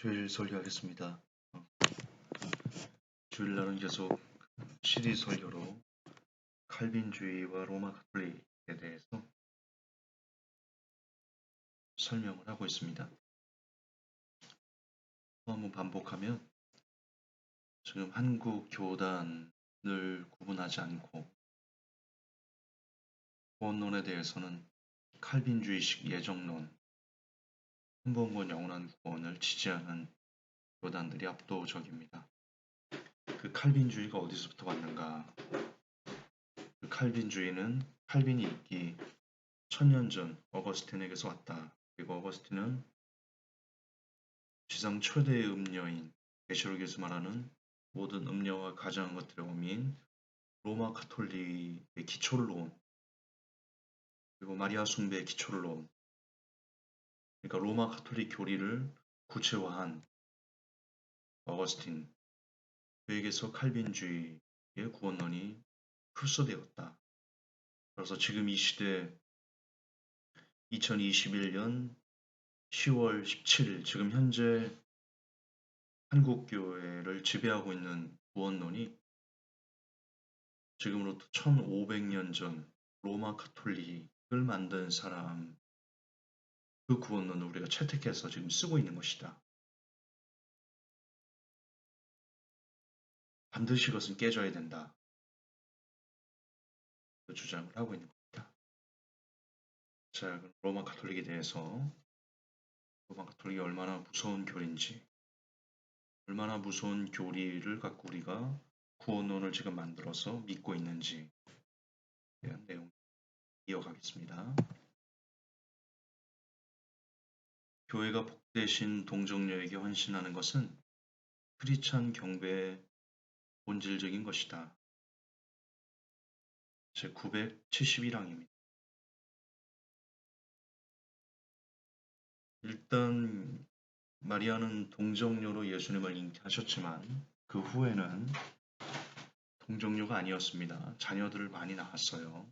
주일 설교하겠습니다. 주일날은 계속 시리 설교로 칼빈주의와 로마 가톨릭에 대해서 설명을 하고 있습니다. 또 한번 반복하면 지금 한국 교단을 구분하지 않고 구원론에 대해서는 칼빈주의식 예정론, 한 번 본 영원한 구원을 지지하는 교단들이 압도적입니다. 그 칼빈주의가 어디서부터 왔는가? 그 칼빈주의는 칼빈이 있기 1000년 전 어거스틴에게서 왔다. 그리고 어거스틴은 지상 최대의 음녀인 계시록에서 말하는 모든 음녀와 가정한 것들의 어미인 로마 가톨릭의 기초를 놓은, 그리고 마리아 숭배의 기초를 놓은, 그러니까 로마 가톨릭 교리를 구체화한 어거스틴, 그에게서 칼빈주의의 구원론이 흡수되었다. 그래서 지금 이 시대 2021년 10월 17일 지금 현재 한국교회를 지배하고 있는 구원론이 지금으로부터 1500년 전 로마 가톨릭을 만든 사람, 그 구원론을 우리가 채택해서 지금 쓰고 있는 것이다. 반드시 이것은 깨져야 된다. 그 주장을 하고 있는 겁니다. 자, 그럼 로마 가톨릭에 대해서 로마 가톨릭이 얼마나 무서운 교리인지, 얼마나 무서운 교리를 갖고 우리가 구원론을 지금 만들어서 믿고 있는지에 대한 내용 이어가겠습니다. 교회가 복되신 동정녀에게 헌신하는 것은 크리스찬 경배의 본질적인 것이다. 제 971항입니다. 일단 마리아는 동정녀로 예수님을 잉태하셨지만 그 후에는 동정녀가 아니었습니다. 자녀들을 많이 낳았어요.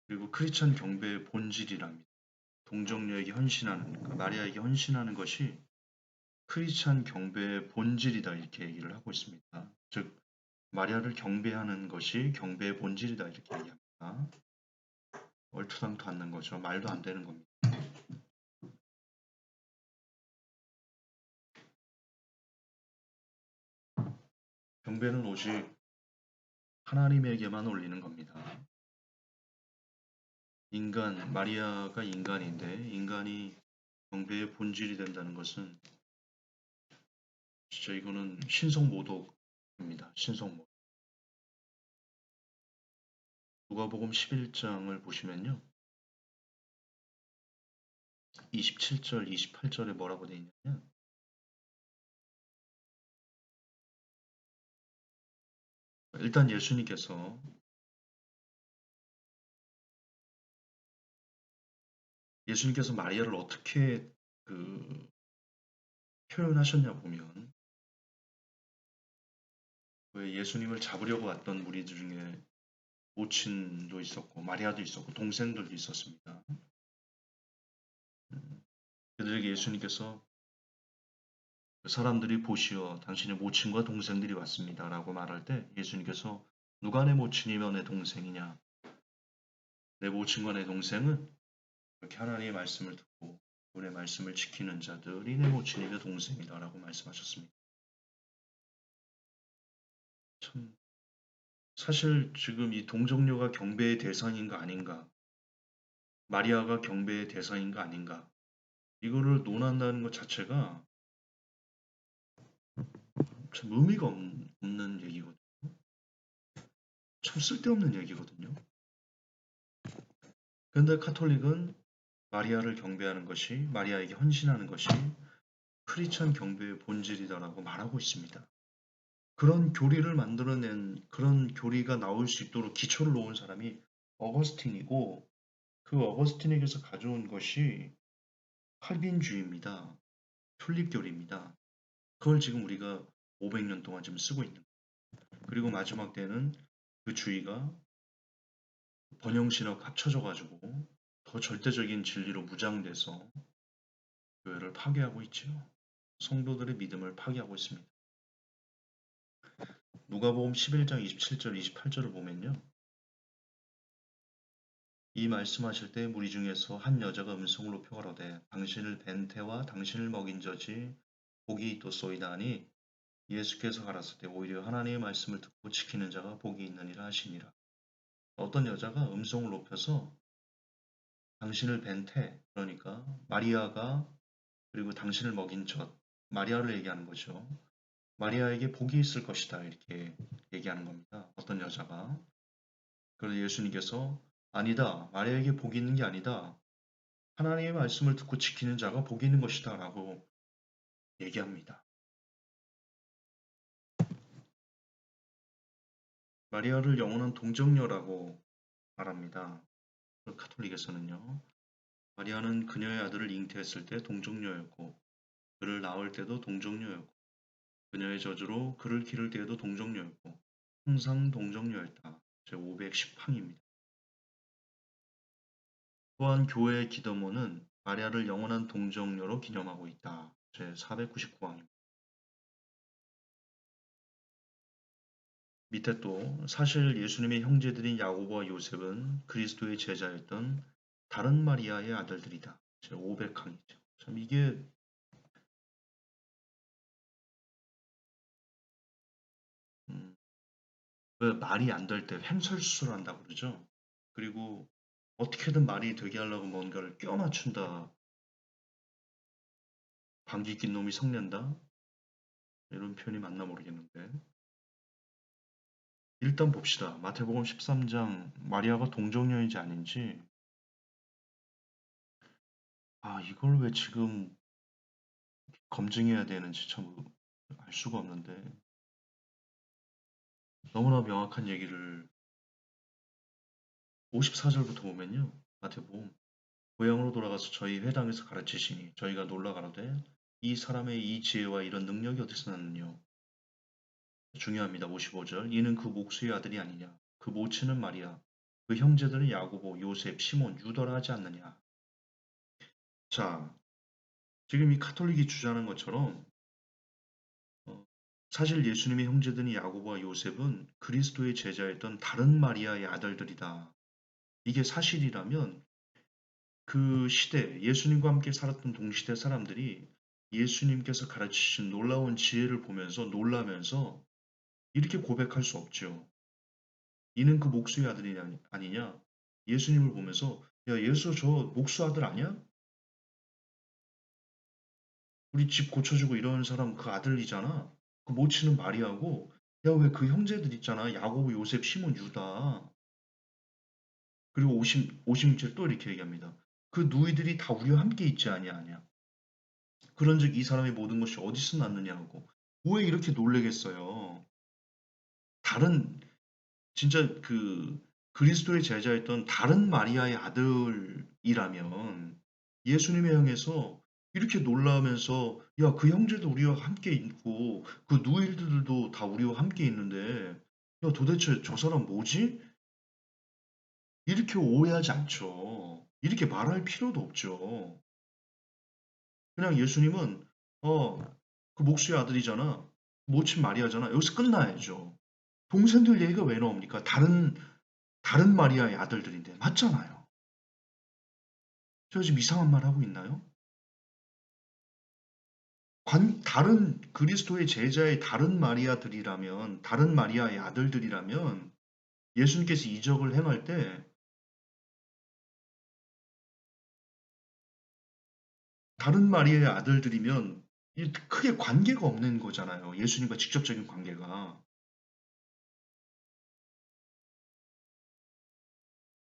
그리고 크리스찬 경배의 본질이랍니다. 동정녀에게 헌신하는, 마리아에게 헌신하는 것이 크리스찬 경배의 본질이다, 이렇게 얘기를 하고 있습니다. 즉 마리아를 경배하는 것이 경배의 본질이다, 이렇게 얘기합니다. 얼토당토 않는 거죠. 말도 안 되는 겁니다. 경배는 오직 하나님에게만 올리는 겁니다. 인간, 마리아가 인간인데 인간이 경배의 본질이 된다는 것은 진짜 이거는 신성모독입니다. 신성모독. 누가복음 11장을 보시면요. 27절, 28절에 뭐라고 되어 있냐면 일단 예수님께서 마리아를 어떻게 표현하셨냐 보면 왜 예수님을 잡으려고 왔던 무리들 중에 모친도 있었고 마리아도 있었고 동생들도 있었습니다. 그들에게 예수님께서 사람들이 보시어 당신의 모친과 동생들이 왔습니다 라고 말할 때 예수님께서 누가 내 모친이며 내 동생이냐, 내 모친과 내 동생은 이렇게 하나님의 말씀을 듣고 그분의 말씀을 지키는 자들이 내 모친이며 동생이다 라고 말씀하셨습니다. 참, 사실 지금 이 동정녀가 경배의 대상인가 아닌가, 마리아가 경배의 대상인가 아닌가, 이거를 논한다는 것 자체가 참 의미가 없는 얘기거든요. 참 쓸데없는 얘기거든요. 그런데 카톨릭은 마리아를 경배하는 것이, 마리아에게 헌신하는 것이 크리스천 경배의 본질이다라고 말하고 있습니다. 그런 교리를 만들어낸, 그런 교리가 나올 수 있도록 기초를 놓은 사람이 어거스틴이고, 그 어거스틴에게서 가져온 것이 칼빈주의입니다. 튤립교리입니다. 그걸 지금 우리가 500년 동안 지금 쓰고 있는 거예요. 그리고 마지막 때는 그 주의가 번영신하고 합쳐져가지고 더 절대적인 진리로 무장돼서 교회를 파괴하고 있지요. 성도들의 믿음을 파괴하고 있습니다. 누가복음 11장 27절 28절을 보면요. 이 말씀하실 때 무리 중에서 한 여자가 음성을 높여 가로되 당신을 뵌 태와 당신을 먹인 젖이 복이 있도소이다 하니 예수께서 가라사대 오히려 하나님의 말씀을 듣고 지키는 자가 복이 있느니라 하시니라. 어떤 여자가 음성을 높여서 당신을 뵌 태, 그러니까 마리아가 그리고 당신을 먹인 젖, 마리아를 얘기하는 거죠. 마리아에게 복이 있을 것이다 이렇게 얘기하는 겁니다. 어떤 여자가. 그래서 예수님께서 아니다. 마리아에게 복이 있는 게 아니다. 하나님의 말씀을 듣고 지키는 자가 복이 있는 것이다 라고 얘기합니다. 마리아를 영원한 동정녀라고 말합니다. 카톨릭에서는요. 마리아는 그녀의 아들을 잉태했을 때 동정녀였고 그를 낳을 때도 동정녀였고 그녀의 저주로 그를 기를 때에도 동정녀였고 항상 동정녀였다. 제510항입니다. 또한 교회의 기도문은 마리아를 영원한 동정녀로 기념하고 있다. 제499항입니다. 밑에 또 사실 예수님의 형제들인 야고보와 요셉은 그리스도의 제자였던 다른 마리아의 아들들이다. 제500항이죠. 참 이게 왜 말이 안 될 때 횡설수설 한다고 그러죠. 그리고 어떻게든 말이 되게 하려고 뭔가를 껴 맞춘다. 방귀 낀 놈이 성낸다. 이런 표현이 맞나 모르겠는데. 일단 봅시다. 마태복음 13장 마리아가 동정녀인지 아닌지. 이걸 왜 지금 검증해야 되는지 참 알 수가 없는데. 너무나 명확한 얘기를 54절부터 보면요. 마태복음 고향으로 돌아가서 저희 회당에서 가르치시니 저희가 놀라 가로되 이 사람의 이 지혜와 이런 능력이 어디서 났느냐. 중요합니다. 55절. 이는 그 목수의 아들이 아니냐. 그 모친은 마리아. 그 형제들은 야고보, 요셉, 시몬, 유다라 하지 않느냐. 자, 지금 이 카톨릭이 주장하는 것처럼 어, 사실 예수님의 형제들인 야고보와 요셉은 그리스도의 제자였던 다른 마리아의 아들들이다. 이게 사실이라면 그 시대 예수님과 함께 살았던 동시대 사람들이 예수님께서 가르치신 놀라운 지혜를 보면서 놀라면서 이렇게 고백할 수 없죠. 이는 그 목수의 아들이 아니냐? 예수님을 보면서 야 예수 저 목수 아들 아니야? 우리 집 고쳐주고 이러는 사람 그 아들이잖아. 그 모치는 마리아고 야 왜 그 형제들 있잖아. 야고보, 요셉, 시몬, 유다. 그리고 56절 또 이렇게 얘기합니다. 그 누이들이 다 우리와 함께 있지 아니하냐. 그런즉 이 사람의 모든 것이 어디서 났느냐고. 왜 이렇게 놀래겠어요. 다른 진짜 그 그리스도의 제자였던 다른 마리아의 아들이라면 예수님의 향해서 이렇게 놀라면서 야, 그 형제도 우리와 함께 있고 그 누이들도 다 우리와 함께 있는데 야, 도대체 저 사람 뭐지? 이렇게 오해하지 않죠. 이렇게 말할 필요도 없죠. 그냥 예수님은 그 목수의 아들이잖아. 모친 마리아잖아. 여기서 끝나야죠. 동생들 얘기가 왜 나옵니까? 다른 마리아의 아들들인데 맞잖아요. 저 지금 이상한 말 하고 있나요? 다른 그리스도의 제자의 다른 마리아들이라면 다른 마리아의 아들들이라면 예수님께서 이적을 행할 때 다른 마리아의 아들들이면 크게 관계가 없는 거잖아요. 예수님과 직접적인 관계가.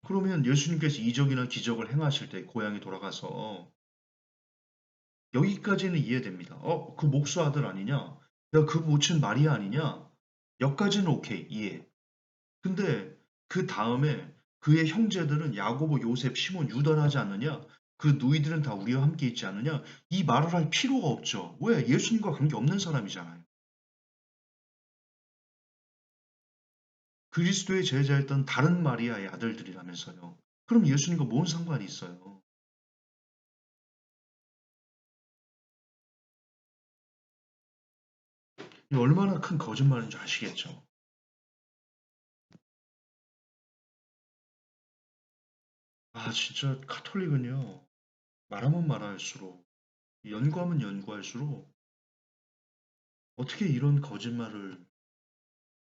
그러면 예수님께서 이적이나 기적을 행하실 때 고향에 돌아가서 여기까지는 이해됩니다. 그 목수 아들 아니냐? 야, 그 모친 마리아 아니냐? 여기까지는 오케이, 이해. 근데 그 다음에 그의 형제들은 야고보, 요셉, 시몬, 유다를 하지 않느냐? 그 누이들은 다 우리와 함께 있지 않느냐? 이 말을 할 필요가 없죠. 왜? 예수님과 관계 없는 사람이잖아요. 그리스도의 제자였던 다른 마리아의 아들들이라면서요. 그럼 예수님과 뭔 상관이 있어요? 이 얼마나 큰 거짓말인 줄 아시겠죠? 아, 진짜 카톨릭은요, 말하면 말할수록, 연구하면 연구할수록, 어떻게 이런 거짓말을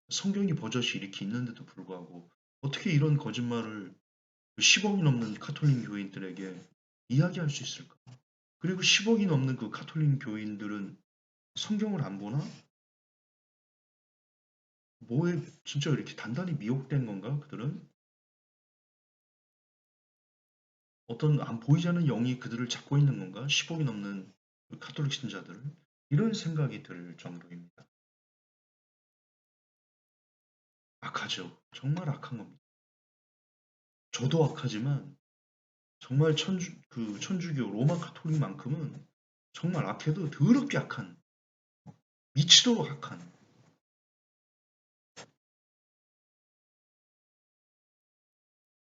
성경이 버젓이 이렇게 있는데도 불구하고, 어떻게 이런 거짓말을 10억이 넘는 카톨릭 교인들에게 이야기할 수 있을까? 그리고 10억이 넘는 그 카톨릭 교인들은 성경을 안 보나? 뭐에 진짜 이렇게 단단히 미혹된 건가? 그들은 어떤 안 보이지 않는 영이 그들을 잡고 있는 건가? 10억이 넘는 그 카톨릭 신자들을 이런 생각이 들 정도입니다. 악하죠. 정말 악한 겁니다. 저도 악하지만 정말 천주교 로마 카톨릭만큼은 정말 악해도 더럽게 악한 미치도록 악한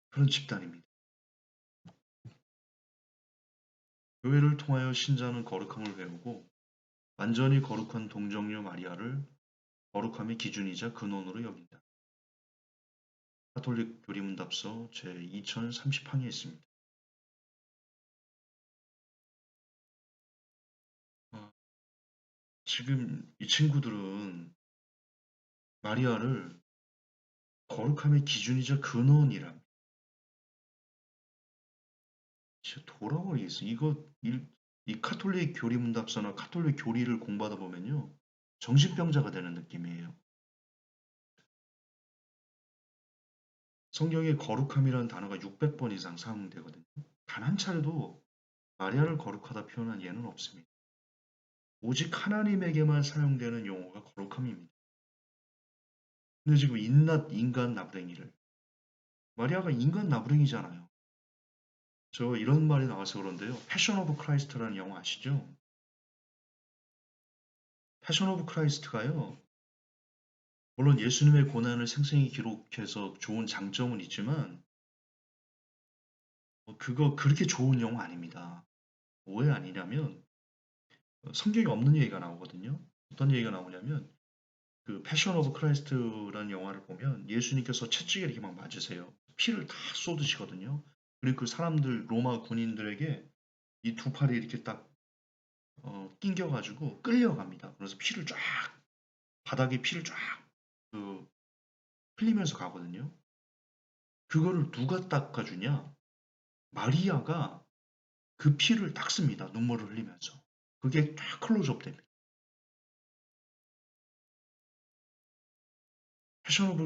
그런 집단입니다. 교회를 통하여 신자는 거룩함을 배우고 완전히 거룩한 동정녀 마리아를 거룩함의 기준이자 근원으로 여긴다. 가톨릭 교리문답서 제2030항에 있습니다. 어, 지금 이 친구들은 마리아를 거룩함의 기준이자 근원이라 진짜 돌아버리겠어. 이 카톨릭 교리문답서나 카톨릭 교리를 공부하다 보면요. 정신병자가 되는 느낌이에요. 성경에 거룩함이라는 단어가 600번 이상 사용되거든요. 단 한 차례도 마리아를 거룩하다 표현한 예는 없습니다. 오직 하나님에게만 사용되는 용어가 거룩함입니다. 근데 지금 인간 나부랭이를 마리아가 인간 나부랭이잖아요. 저 이런 말이 나와서 그런데요. 패션 오브 크라이스트라는 영화 아시죠? 패션 오브 크라이스트가요. 물론 예수님의 고난을 생생히 기록해서 좋은 장점은 있지만 그거 그렇게 좋은 영화 아닙니다. 왜 아니냐면 성경에 없는 얘기가 나오거든요. 어떤 얘기가 나오냐면 그 패션 오브 크라이스트라는 영화를 보면 예수님께서 채찍에 이렇게 막 맞으세요. 피를 다 쏟으시거든요. 그리고 그 사람들 로마 군인들에게 이 두 팔이 이렇게 딱 낑겨가지고 끌려갑니다. 그래서 피를 쫙 바닥에 피를 쫙 그, 흘리면서 가거든요. 그거를 누가 닦아주냐? 마리아가 그 피를 닦습니다. 눈물을 흘리면서. 그게 쫙 클로즈업 됩니다. 패션 오브,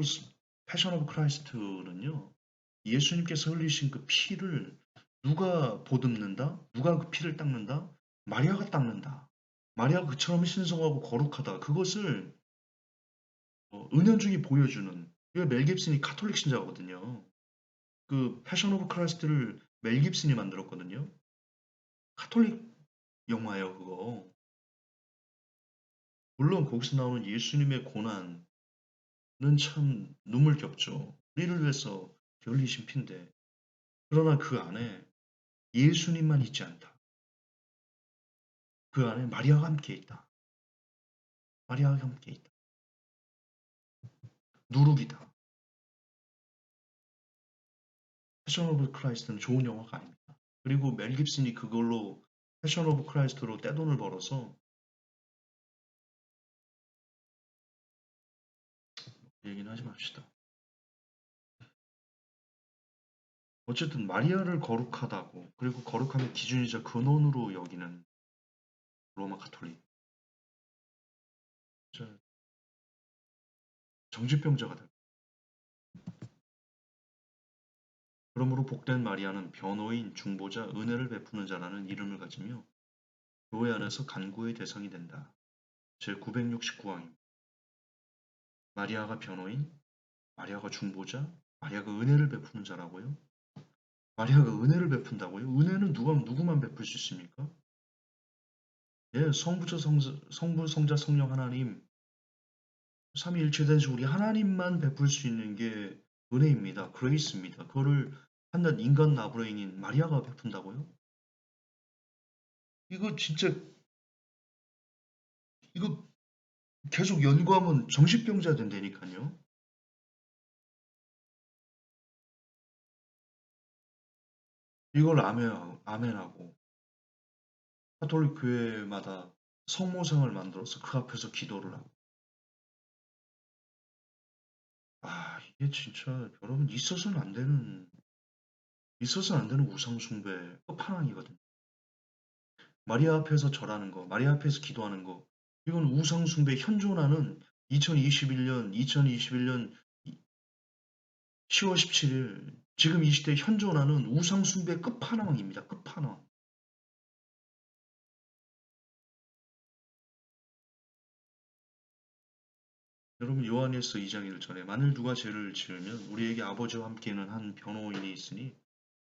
패션 오브 크라이스트는요. 예수님께서 흘리신 그 피를 누가 보듬는다? 누가 그 피를 닦는다? 마리아가 닦는다. 마리아가 그처럼 신성하고 거룩하다. 그것을 은연중에 보여주는 멜 깁슨이 카톨릭 신자거든요. 그 패션 오브 크라이스트를 멜 깁슨이 만들었거든요. 카톨릭 영화예요, 그거. 물론 거기서 나오는 예수님의 고난은 참 눈물겹죠. 우리를 위해서 흘리신 피인데. 그러나 그 안에 예수님만 있지 않다. 그 안에 마리아가 함께 있다. 마리아가 함께 있다. 누룩이다. 패션 오브 크라이스트는 좋은 영화가 아닙니다. 그리고 멜 깁슨이 그걸로 패션 오브 크라이스트로 떼돈을 벌어서 얘기는 하지 맙시다. 어쨌든 마리아를 거룩하다고 그리고 거룩함의 기준이자 근원으로 여기는 로마 가톨릭 진짜 정신병자가 될. 그러므로 복된 마리아는 변호인, 중보자, 은혜를 베푸는 자라는 이름을 가지며 교회 안에서 간구의 대상이 된다. 제969항입니다. 마리아가 변호인, 마리아가 중보자, 마리아가 은혜를 베푸는 자라고요? 마리아가 은혜를 베푼다고요? 은혜는 누구만 베풀 수 있습니까? 예, 성부, 성자, 성령 하나님, 삼위일체된 우리 하나님만 베풀 수 있는 게 은혜입니다. 그레이스입니다. 그거를 한낱 인간 나부랭인 마리아가 베푼다고요? 이거 진짜 이거 계속 연구하면 정신병자 된다니까요. 이걸 아멘하고 가톨릭 교회마다 성모상을 만들어서 그 앞에서 기도를 하고 이게 진짜 여러분 있어서는 안 되는 우상 숭배 끝판왕이거든요. 마리아 앞에서 절하는 거, 마리아 앞에서 기도하는 거, 이건 우상 숭배 현존하는 2021년 10월 17일 지금 이 시대에 현존하는 우상 숭배 끝판왕입니다. 끝판왕. 여러분 요한일서 2장 1절에 만일 누가 죄를 지으면 우리에게 아버지와 함께는 한 변호인이 있으니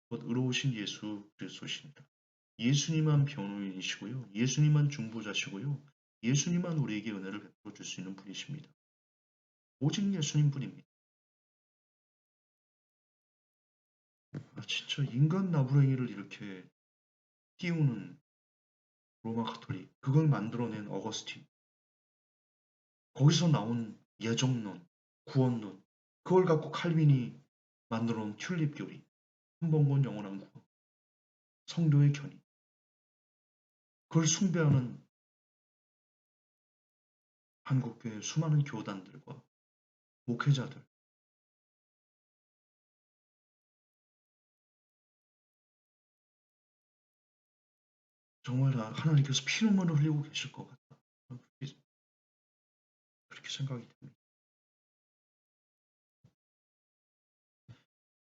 곧 의로우신 예수 그리스도시니라. 예수님만 변호인이시고요. 예수님만 중보자시고요. 예수님만 우리에게 은혜를 베풀어 줄 수 있는 분이십니다. 오직 예수님 뿐입니다. 진짜 인간 나부랭이를 이렇게 띄우는 로마 가톨릭, 그걸 만들어낸 어거스틴, 거기서 나온 예정론, 구원론, 그걸 갖고 칼빈이 만들어 놓은 튤립 교리, 한 번 본 영원한 구원, 성도의 견인, 그걸 숭배하는 한국교회 수많은 교단들과 목회자들, 정말 다 하나님께서 피눈물을 흘리고 계실 것 같다. 그렇게 생각이 됩니다.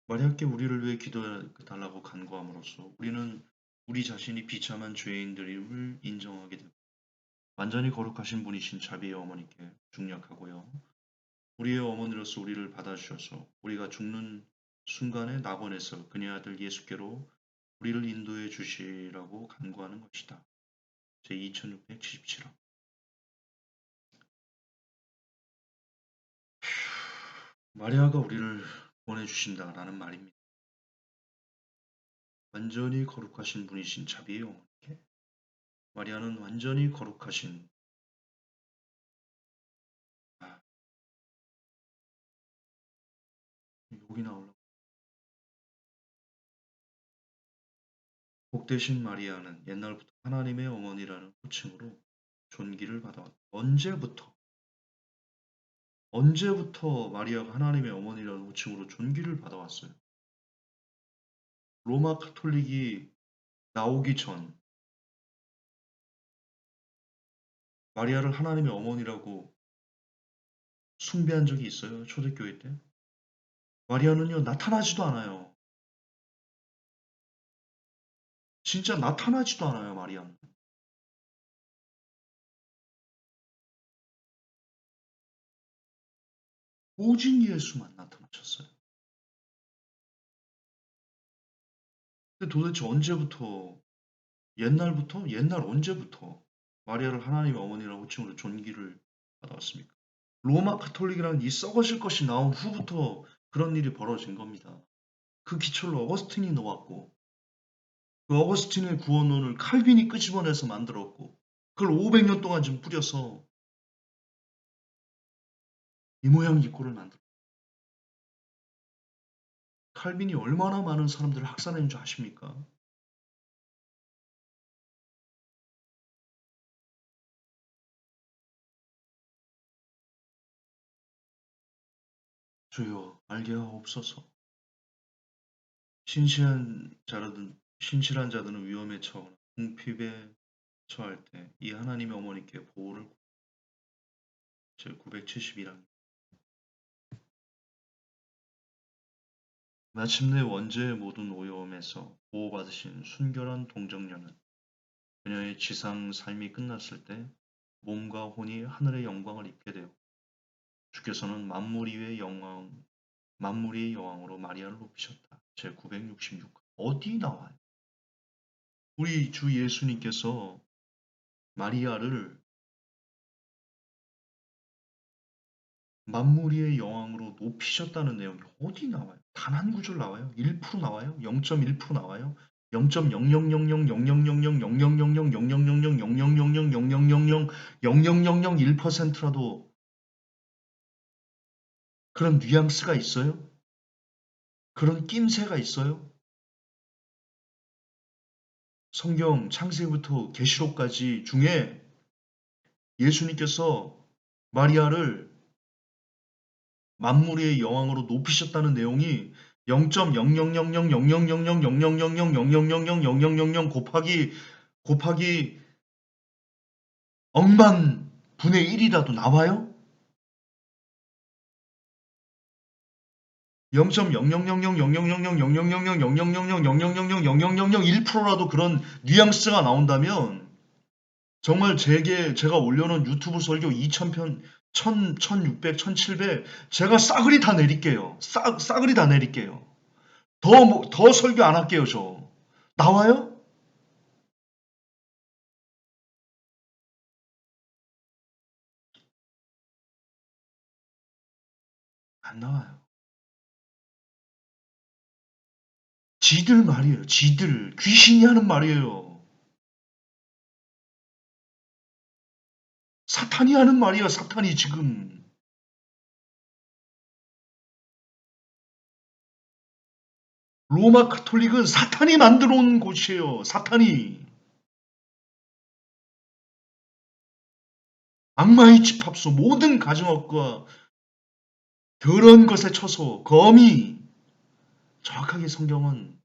마리아께 우리를 위해 기도해 달라고 간구함으로써 우리는 우리 자신이 비참한 죄인들임을 인정하게 됩니다. 완전히 거룩하신 분이신 자비의 어머니께 중약하고요. 우리의 어머니로서 우리를 받아주셔서 우리가 죽는 순간에 낙원에서 그녀 아들 예수께로 우리를 인도해 주시라고 간구하는 것이다. 제 2677화. 마리아가 우리를 보내주신다라는 말입니다. 완전히 거룩하신 분이신 자비의 어머니께 마리아는 완전히 거룩하신 아, 욕이 나올라. 복되신 마리아는 옛날부터 하나님의 어머니라는 호칭으로 존귀를 받아왔다. 언제부터 마리아가 하나님의 어머니라는 호칭으로 존귀를 받아왔어요? 로마 카톨릭이 나오기 전 마리아를 하나님의 어머니라고 숭배한 적이 있어요? 초대교회 때? 마리아는요, 나타나지도 않아요. 진짜 나타나지도 않아요, 마리아는. 오직 예수만 나타나셨어요. 근데 도대체 언제부터, 옛날 언제부터 마리아를 하나님의 어머니라고 호칭으로 존귀를 받아왔습니까? 로마 카톨릭이라는 이 썩어질 것이 나온 후부터 그런 일이 벌어진 겁니다. 그 기초를 어거스틴이 놓았고, 그 어거스틴의 구원론을 칼빈이 끄집어내서 만들었고, 그걸 500년 동안 지금 뿌려서 이 모양 이 꼴을 만들었어요. 칼빈이 얼마나 많은 사람들을 학살한 줄 아십니까? 주여 알게 하옵소서. 신실한 자들은 위험에 처하거나 궁핍에 처할 때 이 하나님의 어머니께 보호를 제 971장. 마침내 원죄의 모든 오염에서 보호받으신 순결한 동정녀는 그녀의 지상 삶이 끝났을 때 몸과 혼이 하늘의 영광을 입게 되어 주께서는 만물 위의 여왕으로 마리아를 높이셨다. 제 966. 어디 나와요? 우리 주 예수님께서 마리아를 만물 위의 여왕으로 높이셨다는 내용이 어디 나와요? 단 한 구절 나와요? 1% 나와요? 0.1% 나와요? 0.00000000000000000000000000000000000000000000000000000000000000000000000000000000000000000000000000000000000000000000000000000000000000000000000000000000000000000000000000000000000000000000000000000000000000라도 그런 낌새가 있어요? 성경 창세기부터 계시록까지 중에 예수님께서 마리아를 만물의 여왕으로 높이셨다는 내용이 0.00000000000000000000000000000000000000000000000000000000000000000000000000000000000000000000000000000000000000000000000000000000000000000000000000000000000000 억만 분의 1이라도 나와요? 0.0000000000000000000000000000000000000000000000000000000000000000000000000000000000000000000000000000000000000000000000000000000000000000000000000000000000000000000000000000000000000000000000000000000000000000000000000000 유튜브 설교 2000편, 1600, 1700 제가 싸그리 다 내릴게요. 싸그리 다 내릴게요. 더 설교 안 할게요, 저. 나와요? 안 나와요. 지들 말이에요. 지들. 귀신이 하는 말이에요. 사탄이 하는 말이에요. 사탄이 지금. 로마 카톨릭은 사탄이 만들어 온 곳이에요. 사탄이. 악마의 집합소 모든 가정업과 그런 것에 쳐서 검이 정확하게 성경은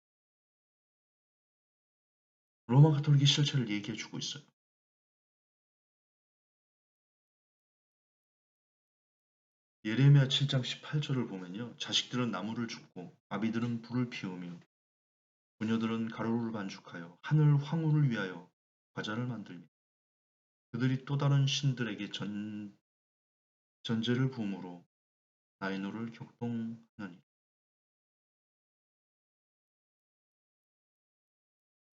로마 가톨릭의 실체를 얘기해 주고 있어요. 예레미야 7장 18절을 보면요. 자식들은 나무를 줍고 아비들은 불을 피우며 부녀들은 가루를 반죽하여 하늘 황후를 위하여 과자를 만들며 그들이 또 다른 신들에게 전제를 부음으로 나의 노를 격동하느니.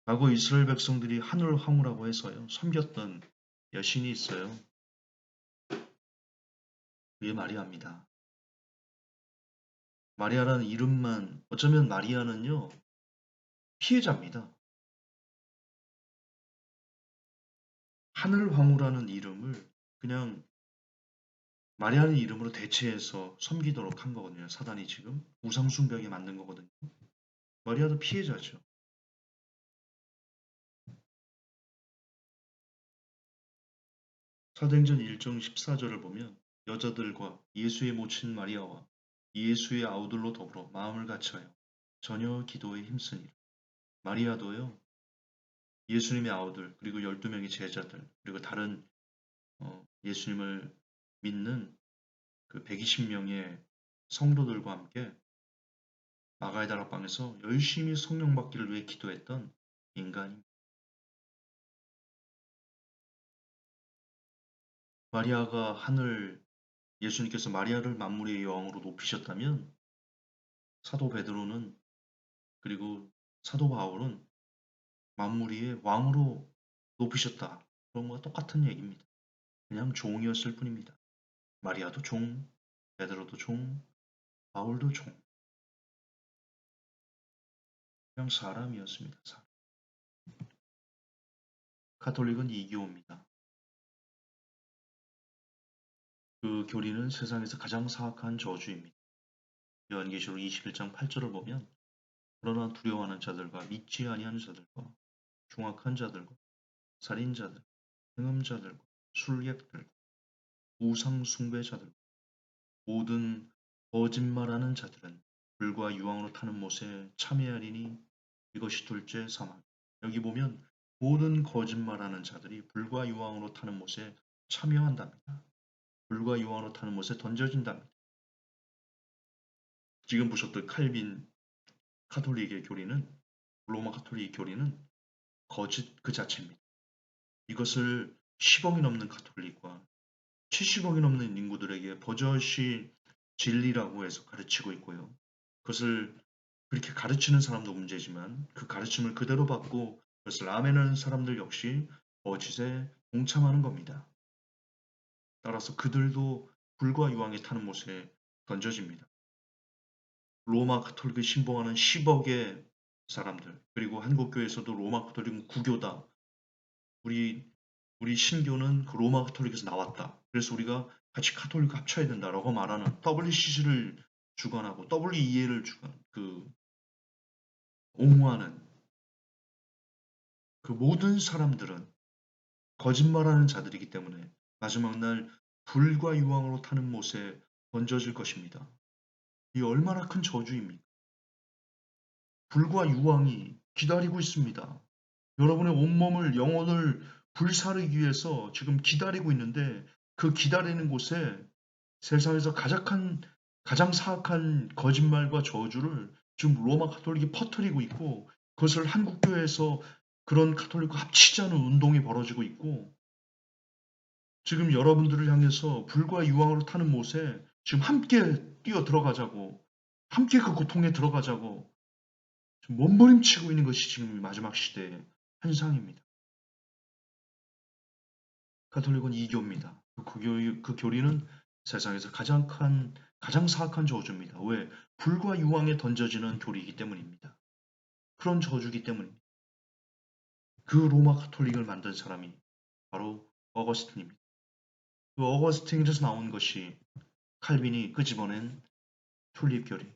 과거 이스라엘 백성들이 하늘 황후라고 해서요. 섬겼던 여신이 있어요. 그게 마리아입니다. 마리아라는 이름만 어쩌면 마리아는요. 피해자입니다. 하늘 황후라는 이름을 그냥 마리아는 이름으로 대체해서 섬기도록 한 거거든요. 사단이 지금 우상숭배하게 만든 거거든요. 마리아도 피해자죠. 사도행전 1장 14절을 보면 여자들과 예수의 모친 마리아와 예수의 아우들로 더불어 마음을 같이하여 전혀 기도에 힘쓰니라. 마리아도요. 예수님의 아우들 그리고 12명의 제자들 그리고 다른 예수님을 믿는 그 120명의 성도들과 함께 마가의 다락방에서 열심히 성령 받기를 위해 기도했던 인간입니다. 마리아가 예수님께서 마리아를 만물의 여왕으로 높이셨다면 사도 베드로는 그리고 사도 바울은 만물의 왕으로 높이셨다. 그런 거와 똑같은 얘기입니다. 그냥 종이었을 뿐입니다. 마리아도 종, 베드로도 종, 바울도 종. 그냥 사람이었습니다. 사람. 가톨릭은 이교입니다. 그 교리는 세상에서 가장 사악한 저주입니다. 요한계시록 21장 8절을 보면 그러나 두려워하는 자들과 믿지 아니하는 자들과 중악한 자들과 살인자들, 행음자들과 술객들과 우상 숭배자들 모든 거짓말하는 자들은 불과 유황으로 타는 못에 참여하리니 이것이 둘째 사망. 여기 보면 모든 거짓말하는 자들이 불과 유황으로 타는 못에 참여한답니다. 불과 유황으로 타는 못에 던져진답니다. 지금 보셨던 칼빈 카톨릭의 교리는 로마 카톨릭 교리는 거짓 그 자체입니다. 이것을 10억이 넘는 카톨릭과 70억이 넘는 인구들에게 버젓이 진리라고 해서 가르치고 있고요. 그것을 그렇게 가르치는 사람도 문제지만 그 가르침을 그대로 받고 그것을 아멘하는 사람들 역시 거짓에 동참하는 겁니다. 따라서 그들도 불과 유황에 타는 못에 던져집니다. 로마 카톨릭을 신봉하는 10억의 사람들, 그리고 한국교회에서도 로마 가톨릭은 구교다. 우리 신교는 그 로마 가톨릭에서 나왔다. 그래서 우리가 같이 가톨릭 합쳐야 된다라고 말하는 WCC를 주관하고 WEA를 옹호하는 그 모든 사람들은 거짓말하는 자들이기 때문에 마지막 날 불과 유황으로 타는 못에 던져질 것입니다. 이 얼마나 큰 저주입니까? 불과 유황이 기다리고 있습니다. 여러분의 온몸을 영혼을 불사르기 위해서 지금 기다리고 있는데 그 기다리는 곳에 세상에서 가장 사악한 거짓말과 저주를 지금 로마 가톨릭이 퍼뜨리고 있고 그것을 한국교회에서 그런 가톨릭과 합치자는 운동이 벌어지고 있고 지금 여러분들을 향해서 불과 유황으로 타는 못에 지금 함께 뛰어 들어가자고 함께 그 고통에 들어가자고 지금 몸부림치고 있는 것이 지금 마지막 시대의 현상입니다. 가톨릭은 이교입니다. 그 교리는 세상에서 가장 사악한 저주입니다. 왜? 불과 유황에 던져지는 교리이기 때문입니다. 그런 저주이기 때문입니다. 그 로마 가톨릭을 만든 사람이 바로 어거스틴입니다. 그 어거스틴에서 나온 것이 칼빈이 끄집어낸 튤립 교리.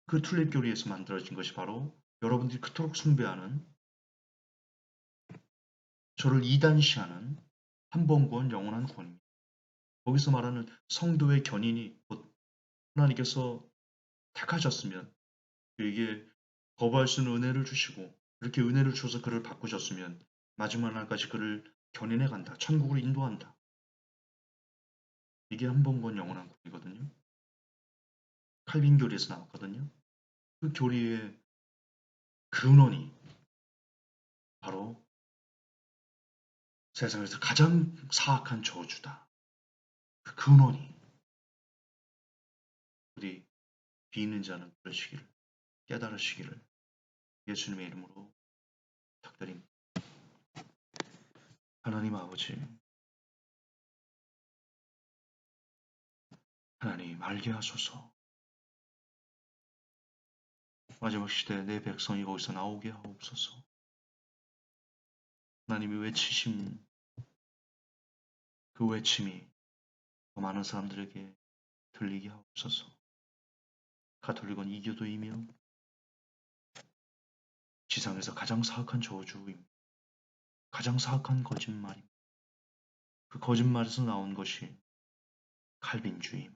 그 튤립 교리에서 만들어진 것이 바로 여러분들이 그토록 숭배하는 저를 이단시하는 한 번 구원 영원한 구원입니다. 거기서 말하는 성도의 견인이 곧 하나님께서 택하셨으면 그에게 거부할 수 있는 은혜를 주시고 이렇게 은혜를 주셔서 그를 바꾸셨으면 마지막 날까지 그를 견인해 간다. 천국으로 인도한다. 이게 한 번 구원 영원한 구원이거든요. 칼빈 교리에서 나왔거든요. 그 교리의 근원이 바로 세상에서 가장 사악한 저주다. 그 근원이 우리 비있는 자는 그러시기를 깨달으시기를 예수님의 이름으로 부탁드립니다. 하나님 아버지, 하나님 알게 하소서. 마지막 시대에 내 백성이 거기서 나오게 하옵소서. 하나님이 외치심, 그 외침이 더 많은 사람들에게 들리게 하옵소서. 가톨릭은 이교도이며 지상에서 가장 사악한 저주입니다. 가장 사악한 거짓말입니다. 그 거짓말에서 나온 것이 칼빈주의,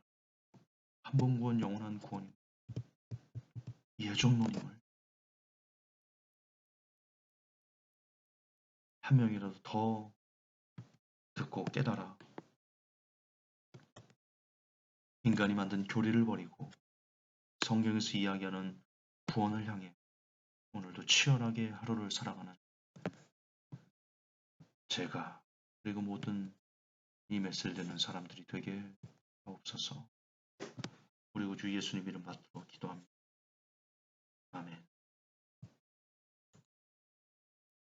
한 번 구원 영원한 구원입니다. 예정론임을 한 명이라도 더 듣고 깨달아 인간이 만든 교리를 버리고 성경에서 이야기하는 구원을 향해 오늘도 치열하게 하루를 살아가는 제가 그리고 모든 이 메시지를 듣는 사람들이 되게 하옵소서. 우리 우주 예수님 이름 받들어 기도합니다.